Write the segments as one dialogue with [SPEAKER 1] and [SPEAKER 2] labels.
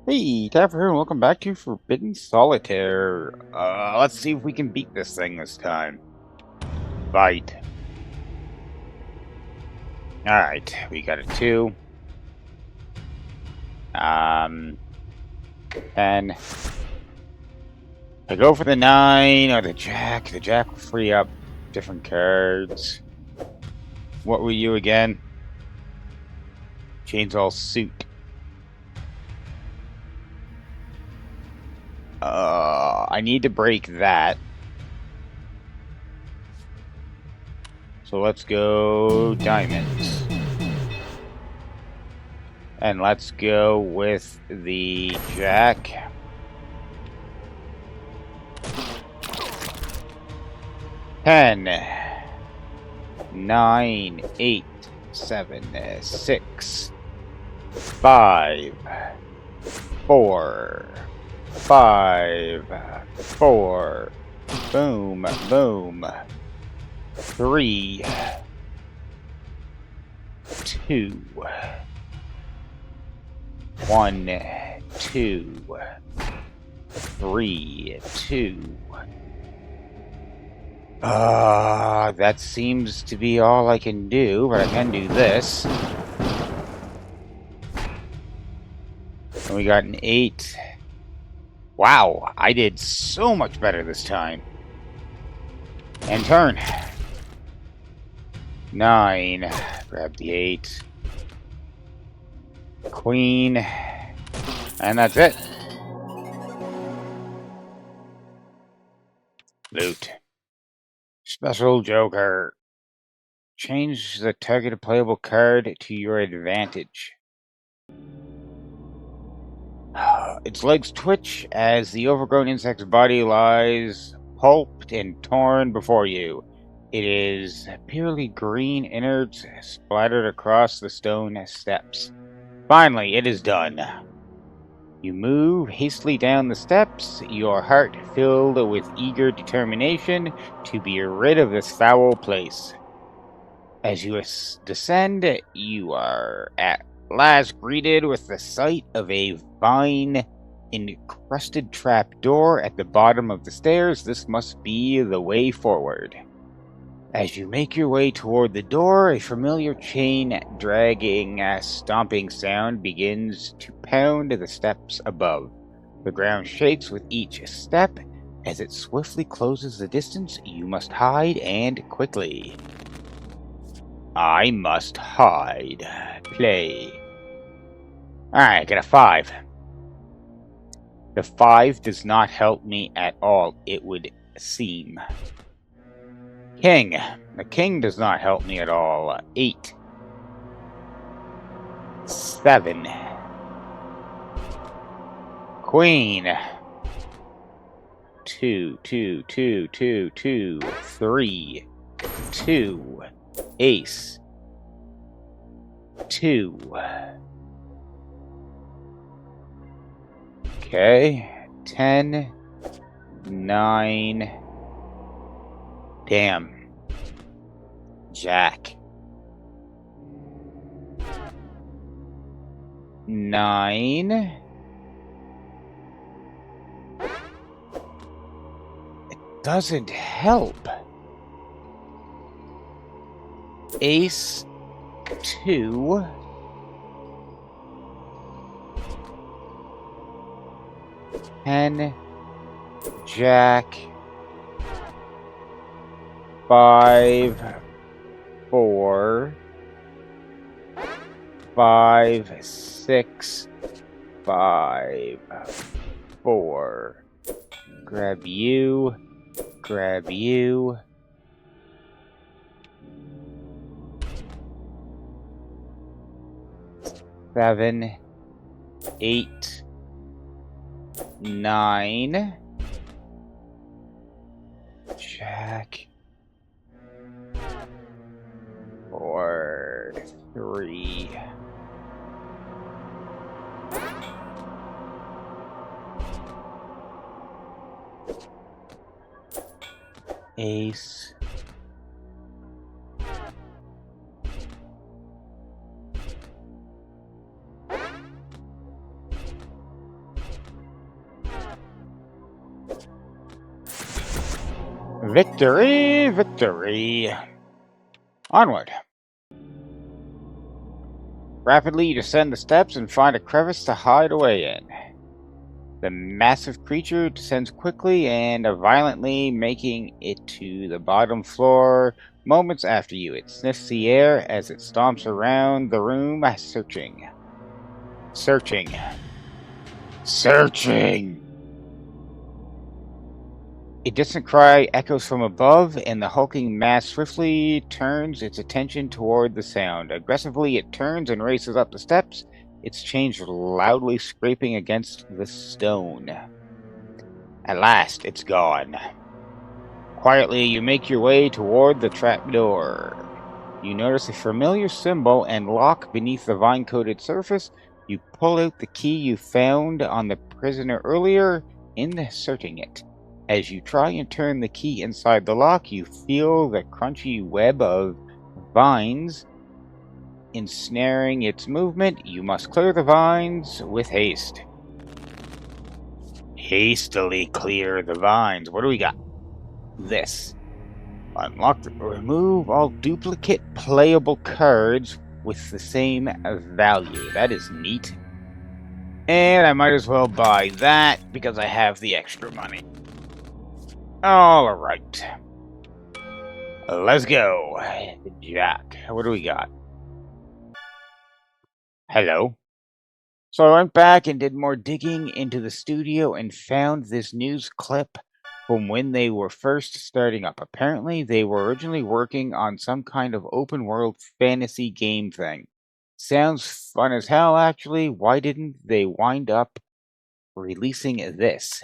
[SPEAKER 1] Hey, Taffer here, and welcome back to Forbidden Solitaire. Let's see if we can beat this thing this time. Fight. Alright, we got a 2. 10. I go for the 9 or the Jack. The Jack will free up different cards. What were you again? Chainsaw Suit. I need to break that. So let's go diamonds. And let's go with the Jack. Ten, 9, 8, 7, 6, 5, 4, 5, 4. Boom, boom. 3, 2, 1, 2, 3, 2. That seems to be all I can do, but I can do this. And we got an 8. Wow, I did so much better this time. And turn. 9. Grab the 8. Queen. And that's it. Loot. Special Joker. Change the targeted playable card to your advantage. Its legs twitch as the overgrown insect's body lies pulped and torn before you. It is purely green innards splattered across the stone steps. Finally, it is done. You move hastily down the steps, your heart filled with eager determination to be rid of this foul place. As you descend, you are at last greeted with the sight of a vine-encrusted trapdoor at the bottom of the stairs. This must be the way forward. As you make your way toward the door, a familiar chain-dragging, stomping sound begins to pound the steps above. The ground shakes with each step. As it swiftly closes the distance, you must hide, and quickly. I must hide. Play. Alright, I got a 5. The 5 does not help me at all, it would seem. King. The king does not help me at all. 8. 7. Queen. 2, 2, 2, 2, 2, 3. 2. Ace. 2. Okay. 10. 9. Damn. Jack. 9. It doesn't help. Ace. 2. Ten. Jack. 5. 4. 5. 6. 5. 4. Grab you. Grab you. 7. 8. 9. Jack. 4. 3. Ace. Victory! Victory! Onward. Rapidly, you descend the steps and find a crevice to hide away in. The massive creature descends quickly and violently, making it to the bottom floor moments after you. It sniffs the air as it stomps around the room, searching. Searching. Searching! A distant cry echoes from above, and the hulking mass swiftly turns its attention toward the sound. Aggressively, it turns and races up the steps, its chains loudly scraping against the stone. At last, it's gone. Quietly, you make your way toward the trapdoor. You notice a familiar symbol and lock beneath the vine-coated surface. You pull out the key you found on the prisoner earlier, inserting it. As you try and turn the key inside the lock, you feel the crunchy web of vines ensnaring its movement. You must clear the vines with haste. Hastily clear the vines. What do we got? This. Unlock remove all duplicate playable cards with the same value. That is neat. And I might as well buy that because I have the extra money. Alright. Let's go. Jack. What do we got? Hello. So I went back and did more digging into the studio and found this news clip from when they were first starting up. Apparently, they were originally working on some kind of open world fantasy game thing. Sounds fun as hell, actually. Why didn't they wind up releasing this?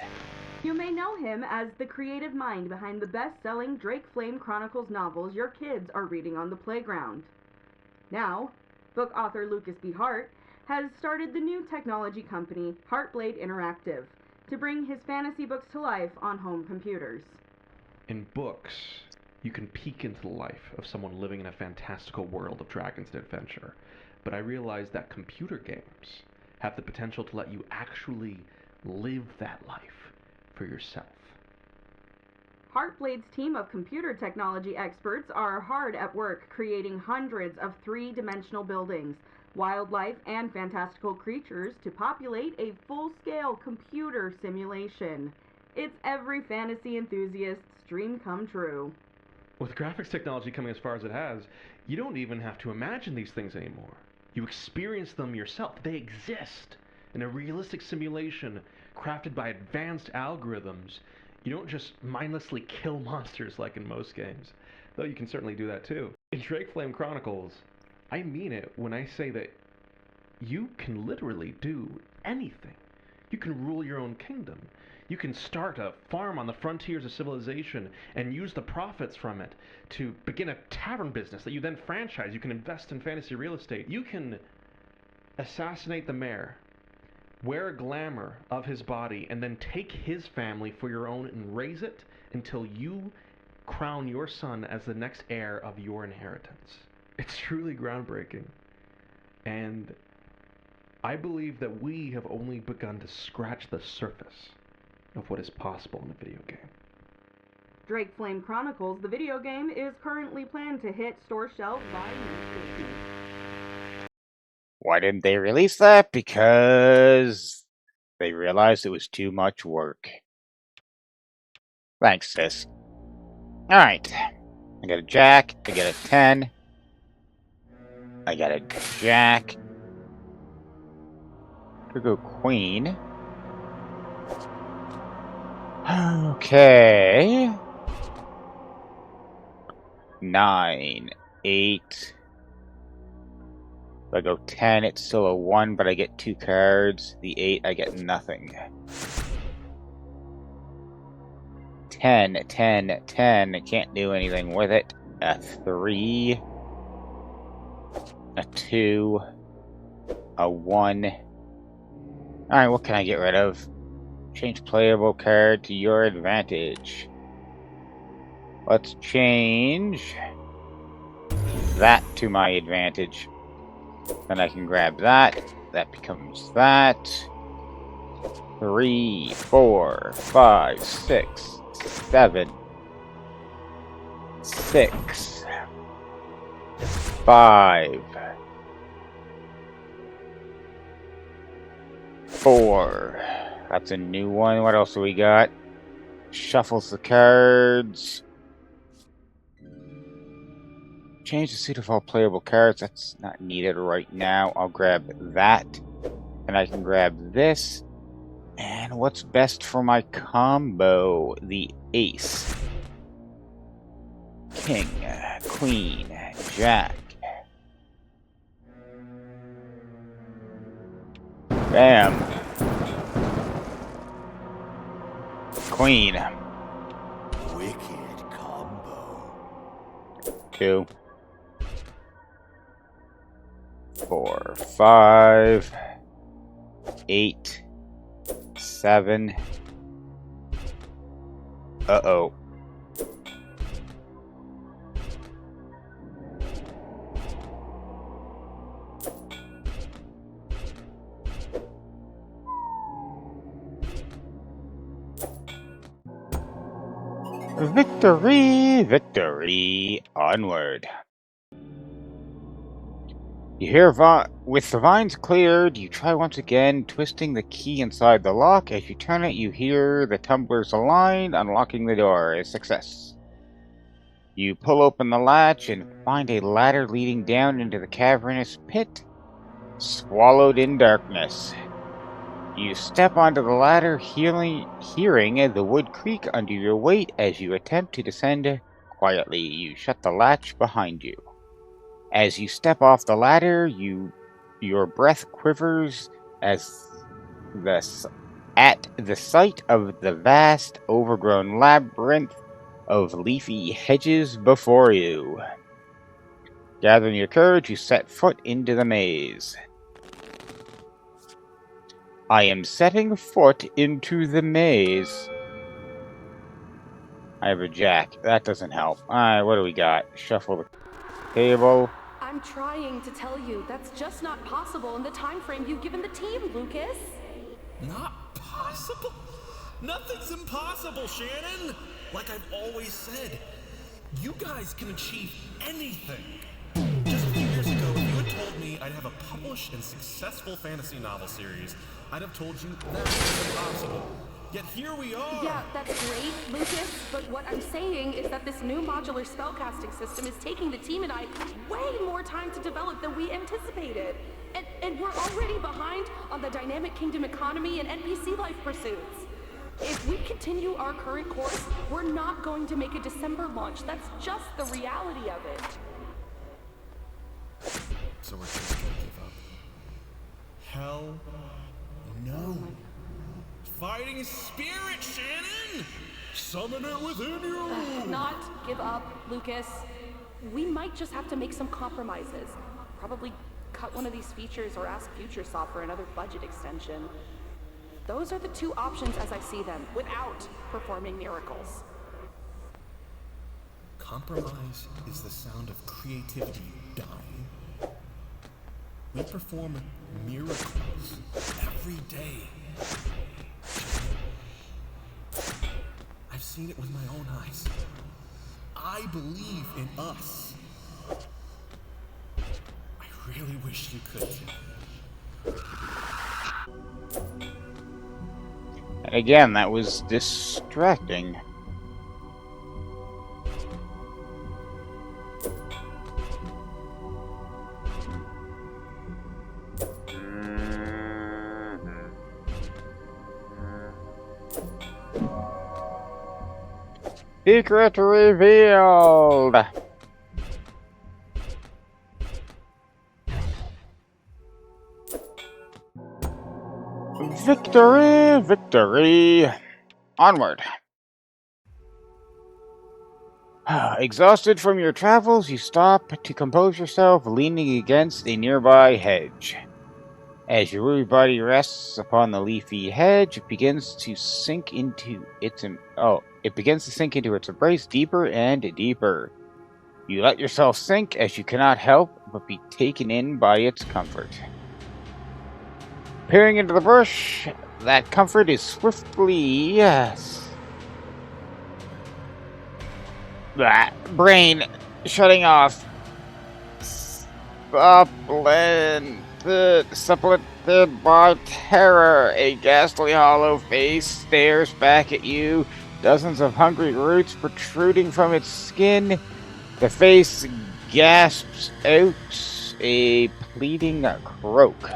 [SPEAKER 2] You may know him as the creative mind behind the best-selling Drake Flame Chronicles novels your kids are reading on the playground. Now, book author Lucas B. Hart has started the new technology company Heartblade Interactive to bring his fantasy books to life on home computers.
[SPEAKER 3] In books, you can peek into the life of someone living in a fantastical world of dragons and adventure, but I realized that computer games have the potential to let you actually live that life for yourself.
[SPEAKER 2] Heartblade's team of computer technology experts are hard at work creating hundreds of three-dimensional buildings, wildlife, and fantastical creatures to populate a full-scale computer simulation. It's every fantasy enthusiast's dream come true.
[SPEAKER 3] With graphics technology coming as far as it has, you don't even have to imagine these things anymore. You experience them yourself. They exist in a realistic simulation crafted by advanced algorithms. You don't just mindlessly kill monsters like in most games, though you can certainly do that too. In Drake Flame Chronicles, I mean it when I say that you can literally do anything. You can rule your own kingdom. You can start a farm on the frontiers of civilization and use the profits from it to begin a tavern business that you then franchise. You can invest in fantasy real estate. You can assassinate the mayor, wear a glamour of his body, and then take his family for your own and raise it until you crown your son as the next heir of your inheritance. It's truly groundbreaking. And I believe that we have only begun to scratch the surface of what is possible in a video game.
[SPEAKER 2] Drake Flame Chronicles, the video game, is currently planned to hit store shelves by next week.
[SPEAKER 1] Why didn't they release that? Because they realized it was too much work. Thanks, sis. Alright. I got a jack. I got a 10. I got a jack. Could go queen. Okay. 9, 8. If I go 10, it's still a 1, but I get 2 cards. The 8, I get nothing. 10, 10, 10. I can't do anything with it. A 3. A 2. A 1. Alright, what can I get rid of? Change playable card to your advantage. Let's change that to my advantage. Then I can grab that. That becomes that. 3, 4, 5, 6, 7. 6, 5, 4. That's a new one. What else do we got? Shuffles the cards. Change the suit of all playable cards. That's not needed right now. I'll grab that. And I can grab this. And what's best for my combo? The ace. King, queen, jack. Bam. Queen.
[SPEAKER 4] Wicked combo.
[SPEAKER 1] 2, 4, 5, 8, 7. Uh-oh. Victory! Victory! Onward. You hear with the vines cleared, you try once again, twisting the key inside the lock. As you turn it, you hear the tumblers align, unlocking the door. A success. You pull open the latch and find a ladder leading down into the cavernous pit, swallowed in darkness. You step onto the ladder, hearing the wood creak under your weight as you attempt to descend quietly. You shut the latch behind you. As you step off the ladder, your breath quivers at the sight of the vast, overgrown labyrinth of leafy hedges before you. Gathering your courage, you set foot into the maze. I am setting foot into the maze. I have a jack. That doesn't help. Alright, what do we got? Shuffle the table.
[SPEAKER 5] I'm trying to tell you, that's just not possible in the time frame you've given the team, Lucas.
[SPEAKER 4] Not possible? Nothing's impossible, Shannon! Like I've always said, you guys can achieve anything. Just a few years ago, if you had told me I'd have a published and successful fantasy novel series, I'd have told you that was impossible. Yet here we are!
[SPEAKER 5] Yeah, that's great, Lucas, but what I'm saying is that this new modular spellcasting system is taking the team and I way more time to develop than we anticipated. And we're already behind on the Dynamic Kingdom economy and NPC life pursuits. If we continue our current course, we're not going to make a December launch. That's just the reality of it.
[SPEAKER 4] So we're just gonna give up? Hell no. Fighting spirit, Shannon! Summon it within you!
[SPEAKER 5] Not give up, Lucas. We might just have to make some compromises. Probably cut one of these features or ask FutureSoft for another budget extension. Those are the two options as I see them, without performing miracles.
[SPEAKER 4] Compromise is the sound of creativity dying. We perform miracles every day. I've seen it with my own eyes. I believe in us. I really wish you could.
[SPEAKER 1] And again, that was distracting. Secret revealed! Victory! Victory! Onward! Exhausted from your travels, you stop to compose yourself, leaning against a nearby hedge. As your weary body rests upon the leafy hedge, it begins to sink into its embrace deeper and deeper. You let yourself sink as you cannot help but be taken in by its comfort. Peering into the bush, that comfort is swiftly Brain shutting off. Supplemented by terror. A ghastly hollow face stares back at you. Dozens of hungry roots protruding from its skin. The face gasps out a pleading croak.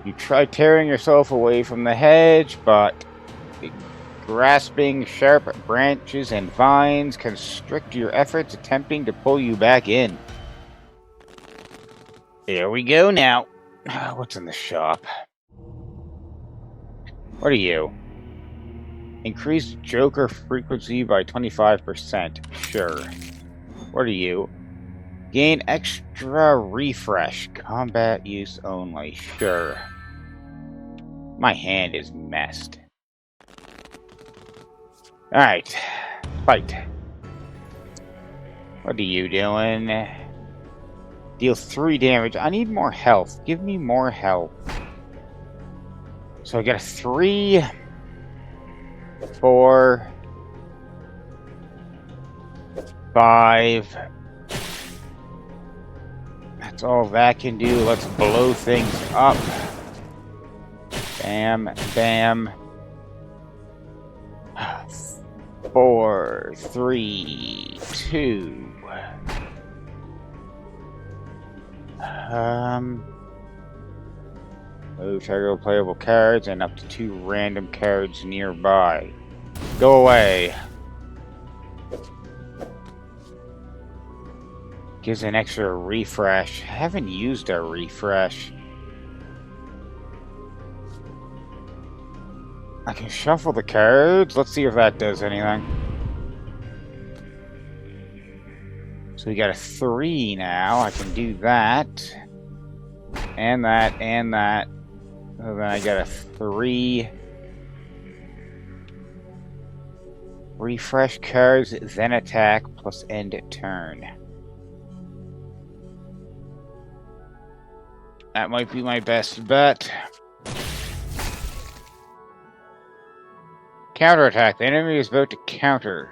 [SPEAKER 1] You try tearing yourself away from the hedge, but grasping sharp branches and vines constrict your efforts, attempting to pull you back in. Here we go now. What's in the shop? What are you? Increase Joker frequency by 25%. Sure. What are you? Gain extra refresh. Combat use only. Sure. My hand is messed. Alright. Fight. What are you doing? Deal 3 damage. I need more health. Give me more health. So I got a 3, 4, 5. That's all that can do. Let's blow things up. Bam, bam. 4, 3, 2. Move target playable cards and up to 2 random cards nearby. Go away. Gives an extra refresh. I haven't used a refresh. I can shuffle the cards. Let's see if that does anything. So we got a 3 now. I can do that. And that, and that. So then I got a 3. Refresh cards, then attack, plus end turn. That might be my best bet. Counterattack. The enemy is about to counter.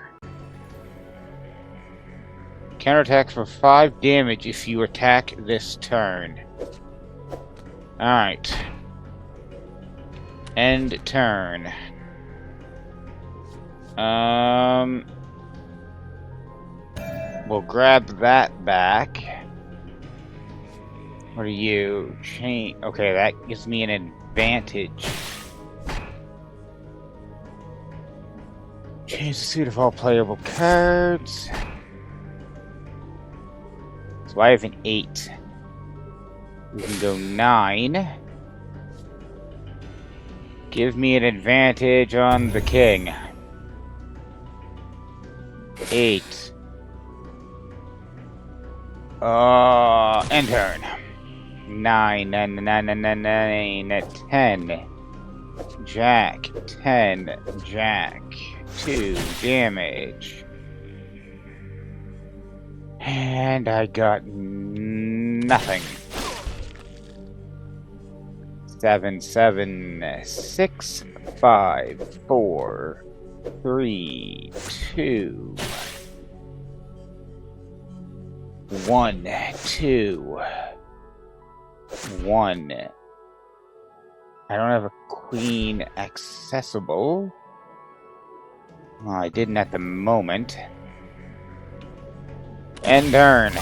[SPEAKER 1] Counterattack for 5 damage if you attack this turn. Alright. End turn. We'll grab that back. What are you? Okay, that gives me an advantage. Change the suit of all playable cards. So I have an 8. We can go 9. Give me an advantage on the king. 8. End turn. 9, 10. Jack, 10, Jack, 2 damage. And I got nothing. 7, 6, 5, 4, 3, 2, 1, 2, 1. I don't have a queen accessible. Well, I didn't at the moment. End turn.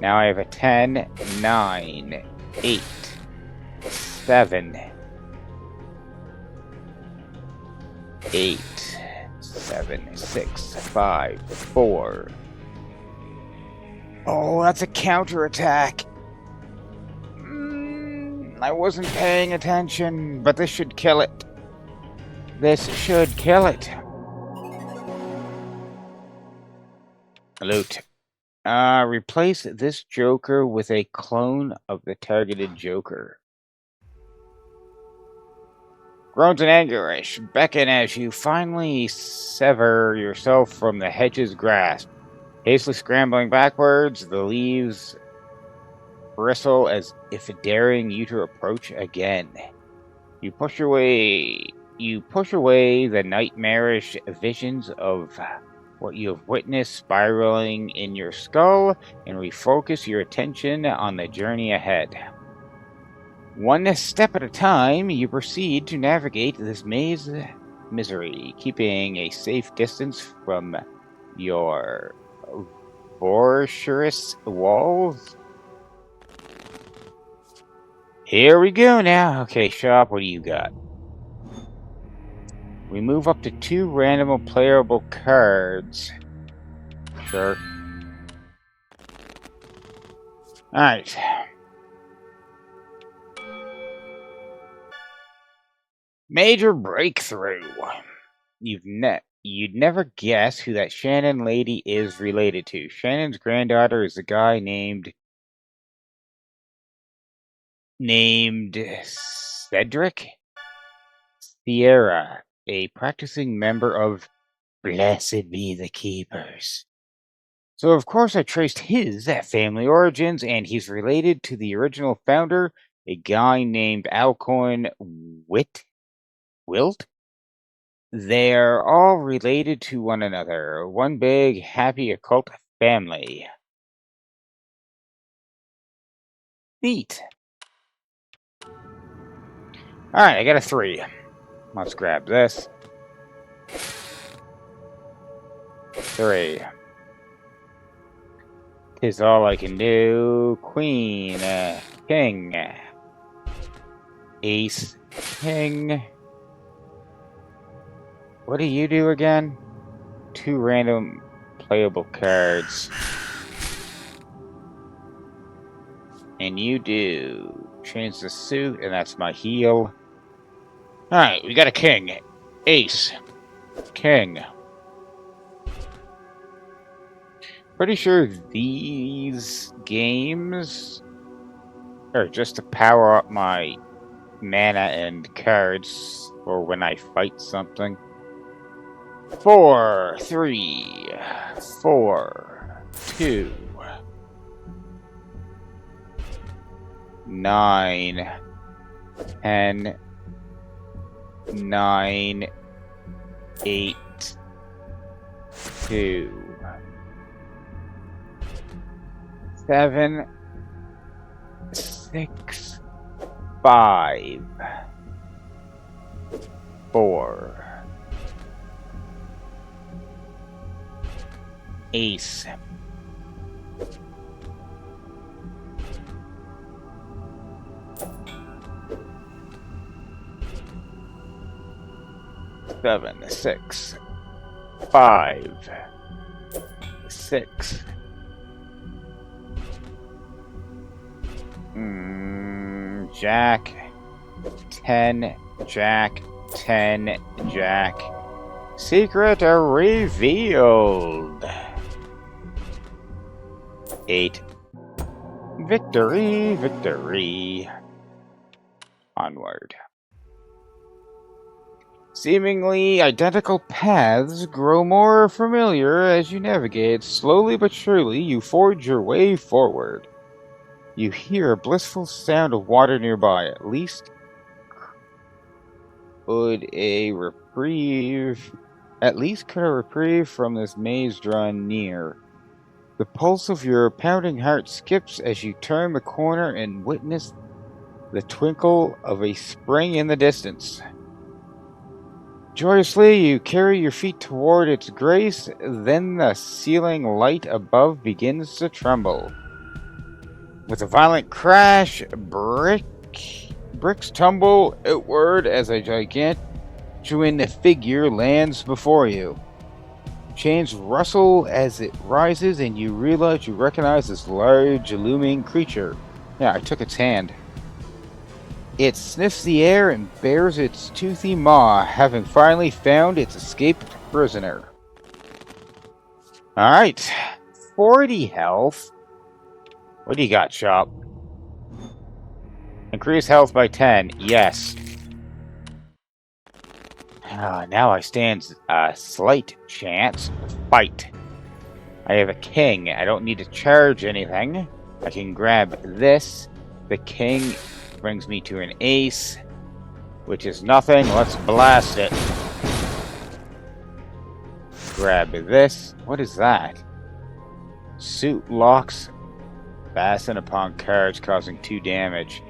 [SPEAKER 1] Now I have a 10, 9, 8, 7, 8, 7, 6, 5, 4. Oh, that's a counterattack. I wasn't paying attention, but this should kill it. This should kill it. Loot. Replace this Joker with a clone of the targeted Joker. Groans and anguish beckon as you finally sever yourself from the hedge's grasp. Hastily scrambling backwards, the leaves bristle as if daring you to approach again. You push your way You push away the nightmarish visions of what you have witnessed spiraling in your skull and refocus your attention on the journey ahead. One step at a time, you proceed to navigate this maze misery, keeping a safe distance from your vorturous walls. Here we go now. Okay, shop, what do you got? We move up to 2 random playable cards. Sure. Alright. Major breakthrough. You'd never guess who that Shannon lady is related to. Shannon's granddaughter is a guy named Cedric Sierra, a practicing member of Blessed Be the Keepers. So of course I traced his family origins, and he's related to the original founder, a guy named Alcorn Wilt. They're all related to one another. One big, happy occult family. Neat. Alright, I got a 3. Let's grab this. 3. 'Tis all I can do. Queen, king, ace, king. What do you do again? 2 random playable cards. And you do. Change the suit, and that's my heel. Alright, we got a king. Ace. King. Pretty sure these games are just to power up my mana and cards for when I fight something. 4, 3, 4, 2, 9, 10, 9, 8, 2, 7, 6, 5, 4, ace, 7, 6, 5, 6. Jack, 10, Jack, 10, Jack. Secret revealed. 8. Victory, victory. Onward. Seemingly identical paths grow more familiar as you navigate. Slowly but surely, you forge your way forward. You hear a blissful sound of water nearby. At least could a reprieve from this maze draw near. The pulse of your pounding heart skips as you turn the corner and witness the twinkle of a spring in the distance. Joyously, you carry your feet toward its grace, then the ceiling light above begins to tremble. With a violent crash, bricks tumble outward as a gigantuan figure lands before you. Chains rustle as it rises, and you realize you recognize this large, looming creature. Yeah, I took its hand. It sniffs the air and bares its toothy maw, having finally found its escaped prisoner. Alright, 40 health. What do you got, shop? Increase health by 10. Yes. Now I stand a slight chance to fight. I have a king. I don't need to charge anything. I can grab this. The king brings me to an ace. which is nothing. Let's blast it. Grab this. What is that? Suit locks. Fasten upon cards, causing 2 damage.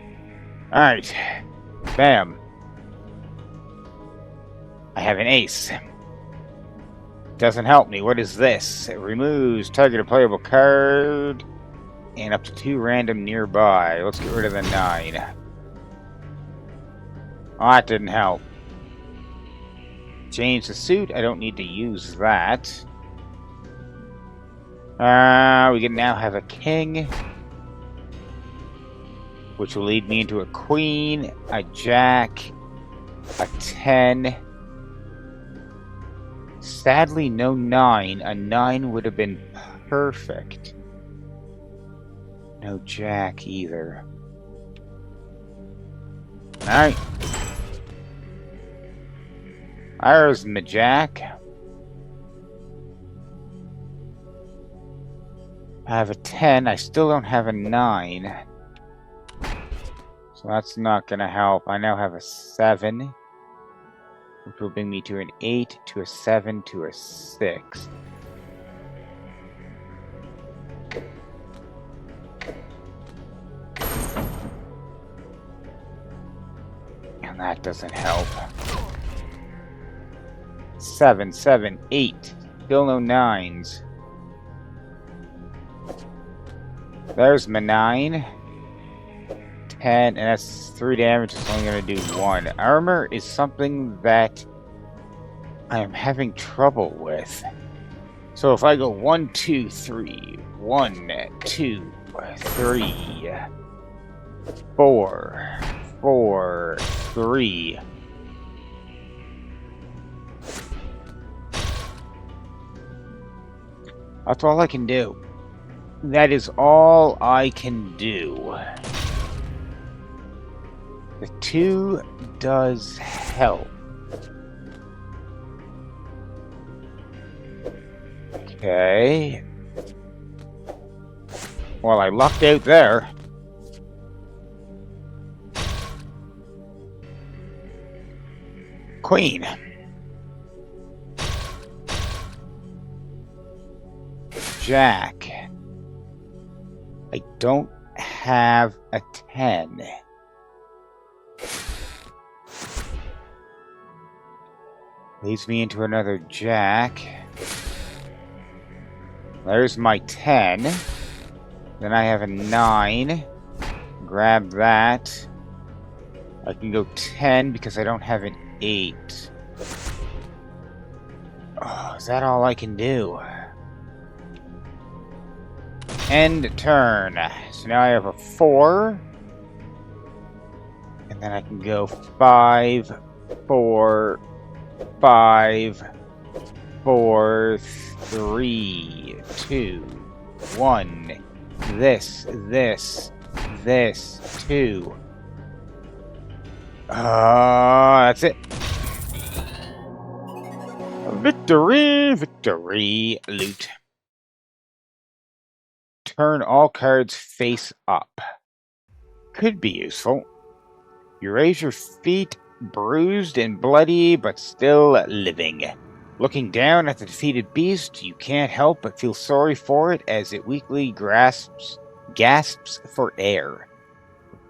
[SPEAKER 1] Alright. Bam. I have an ace. Doesn't help me. What is this? It removes targeted playable card and up to 2 random nearby. Let's get rid of the 9. Oh, that didn't help. Change the suit. I don't need to use that. We can now have a king, which will lead me into a queen, a jack, a 10. Sadly, no 9. A 9 would have been perfect. No jack either. Alright. There's my jack. I have a 10. I still don't have a 9. So that's not going to help. I now have a 7. Which will bring me to an 8, to a 7, to a 6. And that doesn't help. 7, 7, 8. Still no 9s. There's my 9. 10, and that's 3 damage. It's only going to do 1. Armor is something that I am having trouble with. So if I go 1, 2, 3, 1, 2, 3, 4, 4, 3. That's all I can do. That is all I can do. The 2 does help. Okay. Well, I lucked out there. Queen. Jack. I don't have a 10. Leads me into another jack. There's my 10. Then I have a 9. Grab that. I can go 10 because I don't have an 8. Oh, is that all I can do? End turn. So now I have a 4. And then I can go 5, 4, 5, 4, 3, 2, 1. This, 2. That's it. Victory, victory, loot. Turn all cards face up. Could be useful. You raise your feet, bruised and bloody, but still living. Looking down at the defeated beast, you can't help but feel sorry for it as it weakly gasps for air.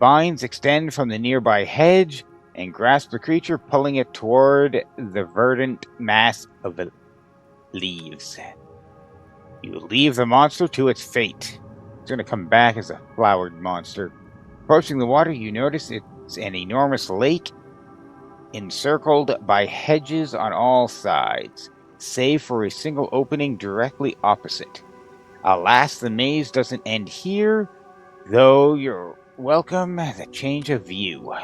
[SPEAKER 1] Vines extend from the nearby hedge and grasp the creature, pulling it toward the verdant mass of the leaves. You leave the monster to its fate. It's going to come back as a flowered monster. Approaching the water, you notice it's an enormous lake encircled by hedges on all sides, save for a single opening directly opposite. Alas, the maze doesn't end here, though you're welcome the change of view.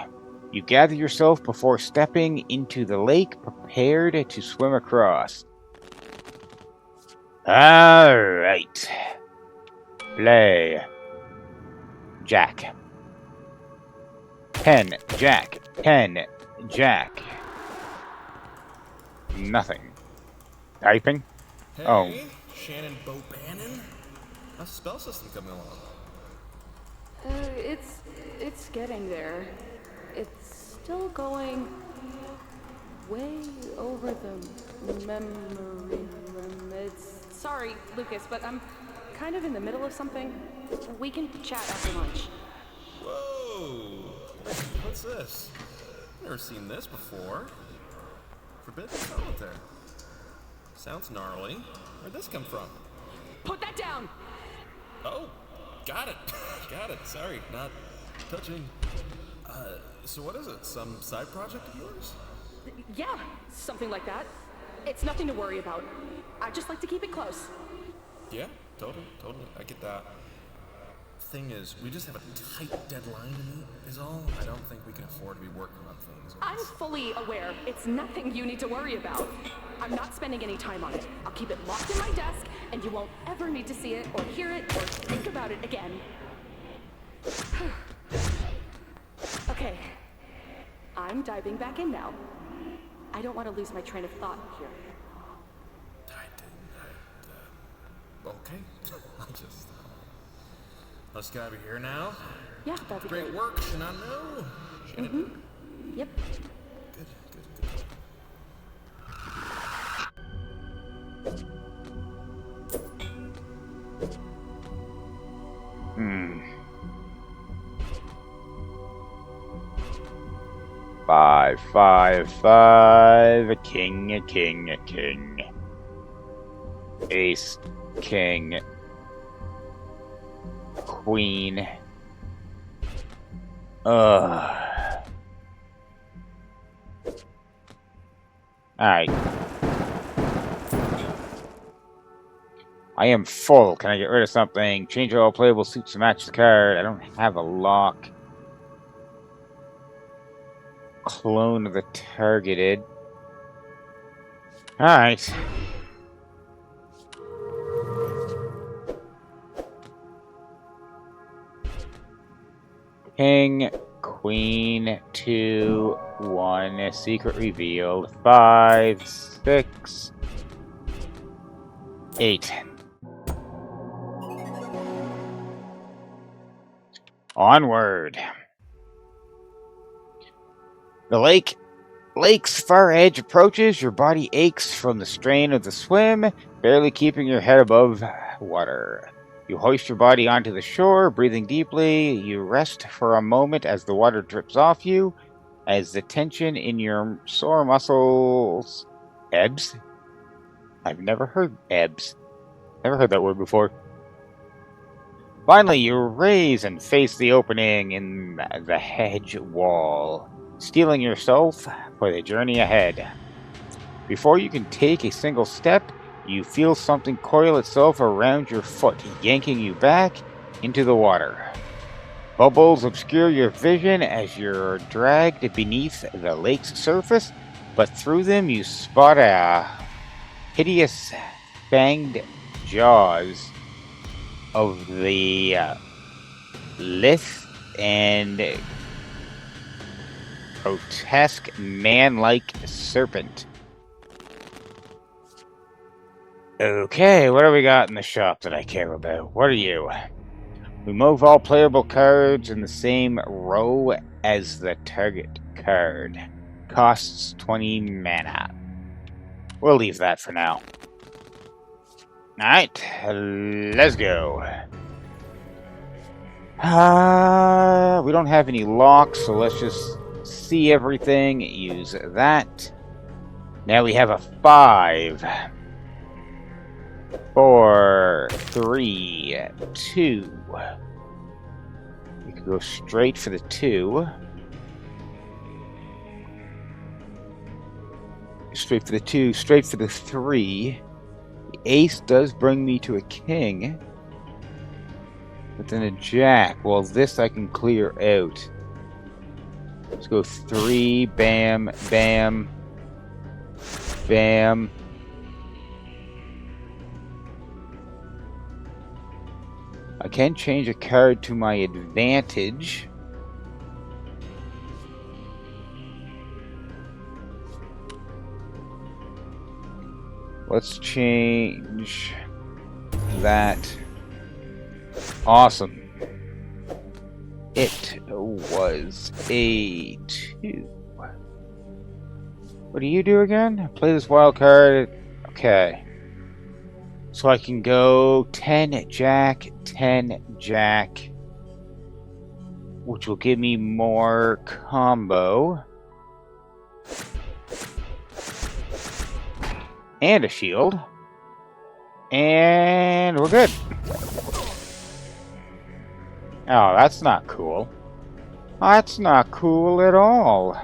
[SPEAKER 1] You gather yourself before stepping into the lake, prepared to swim across. Alright. Play. Jack. 10, Jack. 10, Jack. Nothing. Typing?
[SPEAKER 4] Hey,
[SPEAKER 1] Oh.
[SPEAKER 4] Shannon Bobannon? How's the spell system coming along?
[SPEAKER 5] It's getting there. It's still going way over the memory limits. Sorry, Lucas, but I'm kind of in the middle of something. We can chat after lunch.
[SPEAKER 4] Whoa! What's this? Never seen this before. Forbidden Solitaire. Sounds gnarly. Where'd this come from?
[SPEAKER 5] Put that down!
[SPEAKER 4] Oh, got it. Got it. Sorry, not touching. So what is it? Some side project of yours?
[SPEAKER 5] Yeah, something like that. It's nothing to worry about. I just like to keep it close.
[SPEAKER 4] Yeah, totally. I get that. Thing is, we just have a tight deadline to meet, is all. I don't think we can afford to be working on things.
[SPEAKER 5] I'm fully aware it's nothing you need to worry about. I'm not spending any time on it. I'll keep it locked in my desk, and you won't ever need to see it, or hear it, or think about it again. Okay. I'm diving back in now. I don't want to lose my train of thought here.
[SPEAKER 4] Okay. Let's get out of here now.
[SPEAKER 5] Yeah, that'd be
[SPEAKER 4] Great work, Shinano.
[SPEAKER 5] Yep.
[SPEAKER 4] Good.
[SPEAKER 1] 5, 5, 5. A king, a king, a king. Ace, king, queen. Alright. I am full. Can I get rid of something? Change all playable suits to match the card. I don't have a lock. Clone of the targeted. Alright. King, queen, 2, 1, secret revealed, 5, 6, 8. Onward. The lake's far edge approaches. Your body aches from the strain of the swim, barely keeping your head above water. You hoist your body onto the shore, breathing deeply. You rest for a moment as the water drips off you, as the tension in your sore muscles ebbs. I've never heard ebbs. Never heard that word before. Finally, you raise and face the opening in the hedge wall, steeling yourself for the journey ahead. Before you can take a single step, you feel something coil itself around your foot, yanking you back into the water. Bubbles obscure your vision as you're dragged beneath the lake's surface, but through them you spot a hideous fanged jaws of the lithe and grotesque man-like serpent. Okay, what do we got in the shop that I care about? What are you? Remove all playable cards in the same row as the target card. Costs 20 mana. We'll leave that for now. Alright, let's go. We don't have any locks, so let's just see everything. Use that. Now we have a 5. 4, 3, 2. We could go straight for the 2. Straight for the 2, straight for the 3. The ace does bring me to a king. But then a jack. Well, this I can clear out. Let's go 3, bam, bam, bam. I can change a card to my advantage. Let's change that. Awesome. It was a 2. What do you do again? Play this wild card. Okay. So I can go 10 Jack, 10 Jack, which will give me more combo. And a shield. And we're good. Oh, that's not cool. That's not cool at all.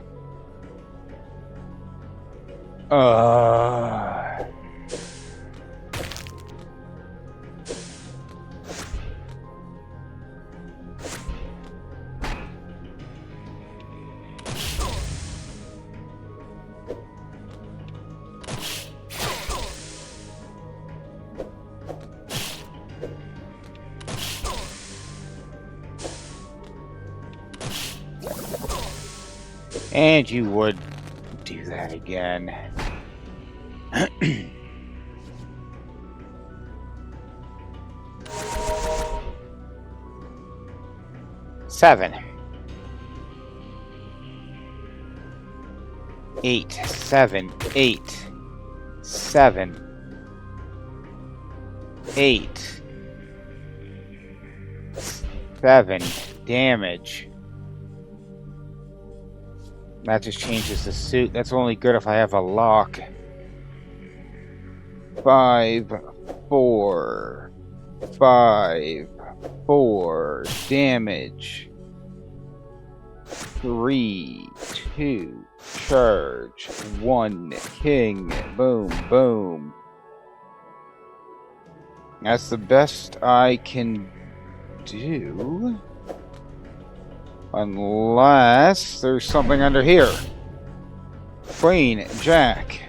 [SPEAKER 1] And you would do that again. Seven. 8, 7, 8, 7, 8, 7 damage. That just changes the suit. That's only good if I have a lock. 5, 4, 5, 4 damage. 3, 2, charge. 1 king. Boom, boom. That's the best I can do. Unless there's something under here. Queen, Jack.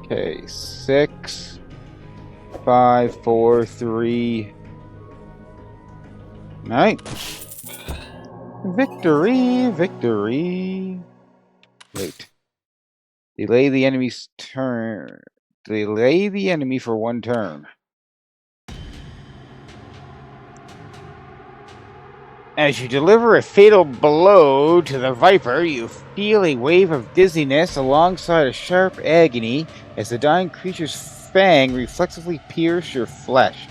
[SPEAKER 1] Okay, 6, 5, 4, 3. Alright. Victory, victory. Wait. Delay the enemy's turn. Delay the enemy for 1 turn. As you deliver a fatal blow to the Viper, you feel a wave of dizziness alongside a sharp agony as the dying creature's fang reflexively pierces your flesh.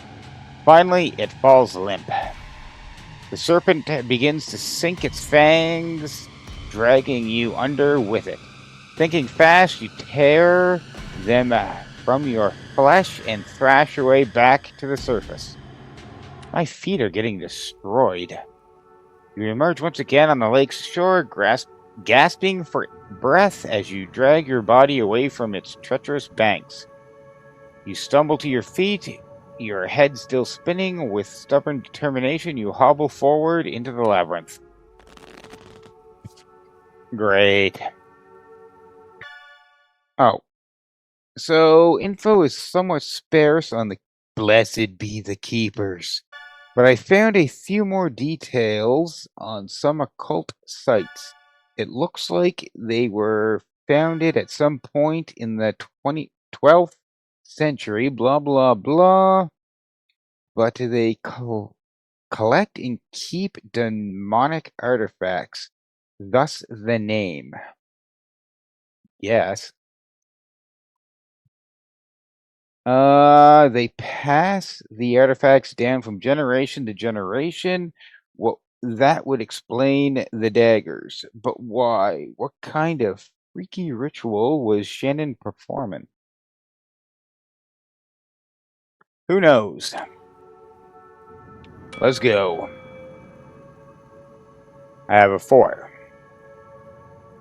[SPEAKER 1] Finally, it falls limp. The serpent begins to sink its fangs, dragging you under with it. Thinking fast, you tear them from your flesh and thrash your way back to the surface. My feet are getting destroyed. You emerge once again on the lake's shore, gasping for breath as you drag your body away from its treacherous banks. You stumble to your feet, your head still spinning. With stubborn determination, you hobble forward into the labyrinth. Great. Oh. So, info is somewhat sparse on the Blessed be the Keepers, but I found a few more details on some occult sites. It looks like they were founded at some point in the 12th century, blah blah blah, but they collect and keep demonic artifacts, thus the name. Yes. They pass the artifacts down from generation to generation. What that would explain the daggers. But why? What kind of freaky ritual was Shannon performing? Who knows? Let's go. I have a 4.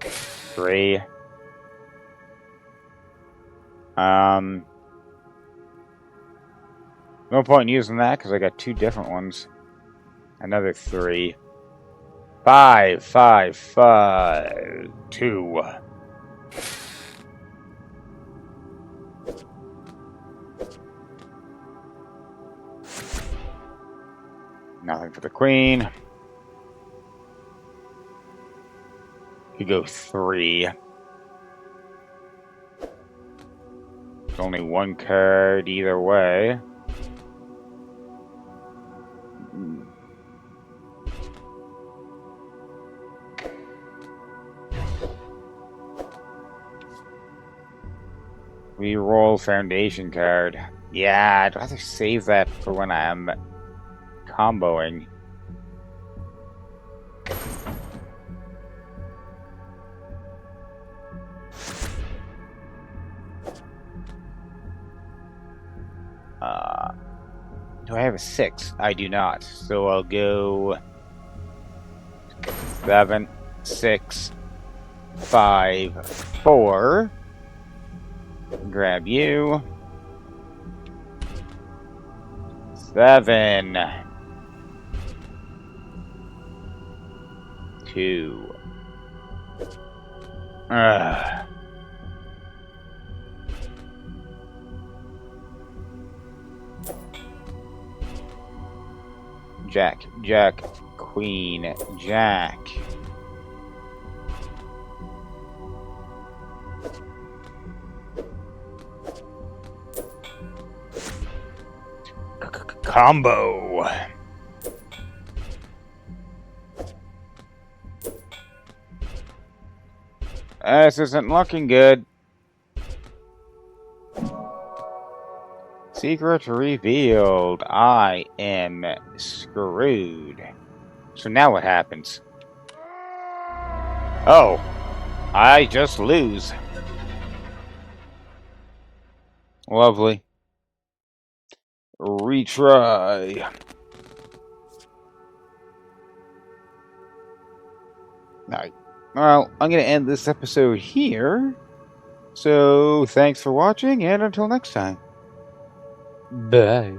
[SPEAKER 1] 3. No point in using that because I got 2 different ones. Another 3. 5, 5, 5, 2. Nothing for the queen. Could go 3. There's only 1 card either way. Reroll foundation card. Yeah, I'd rather save that for when I'm comboing. Do I have a 6? I do not. So I'll go 7, 6, 5, 4. Grab you. 7, 2. Jack, Jack, Queen, Jack. Combo. This isn't looking good. Secret revealed. I am screwed. So now what happens? Oh, I just lose. Lovely. Retry. Alright. Well, I'm going to end this episode here. So, thanks for watching, and until next time. Bye.